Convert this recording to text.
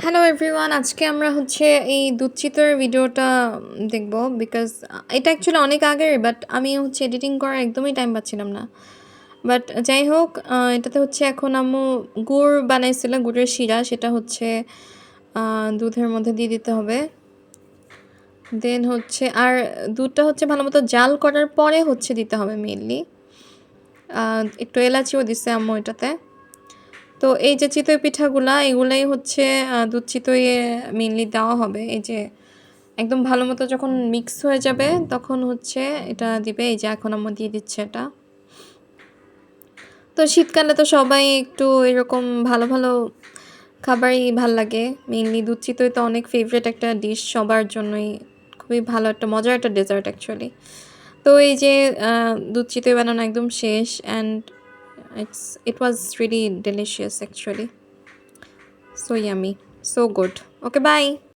Hello everyone, আজকে আমরা হচ্ছে এই দুধ চিতরের ভিডিওটা দেখব। বিকজ এটা অ্যাকচুয়ালি অনেক আগের, বাট আমি হচ্ছে এডিটিং করার একদমই টাইম পাচ্ছিলাম না। বাট যাই হোক, এটাতে হচ্ছে এখন আম্মু গুড় বানাইছিল, গুড়ের শিরা, সেটা হচ্ছে দুধের মধ্যে দিয়ে দিতে হবে। দেন হচ্ছে আর দুধটা হচ্ছে ভালো মতো জাল করার পরে হচ্ছে দিতে হবে মেনলি। একটু এলাচিও দিছে আম্মু এটাতে। তো এই যে চিতই পিঠাগুলা, এগুলাই হচ্ছে দুধ চিতইয়ে মেনলি দেওয়া হবে। এই যে একদম ভালো মতো যখন মিক্স হয়ে যাবে তখন হচ্ছে এটা দিবে। এই যে এখন আম্মু দিয়ে দিচ্ছে এটা। তো শীতকালে তো সবাই একটু এরকম ভালো ভালো খাবারই ভাল লাগে। মেনলি দুধ চিতই তো অনেক ফেভারিট একটা ডিশ সবার জন্যই, খুবই ভালো একটা মজার একটা ডেজার্ট অ্যাকচুয়ালি। তো এই যে দুধ চিতই বানানো একদম শেষ, and it was really delicious actually. So yummy. So good. Okay, bye.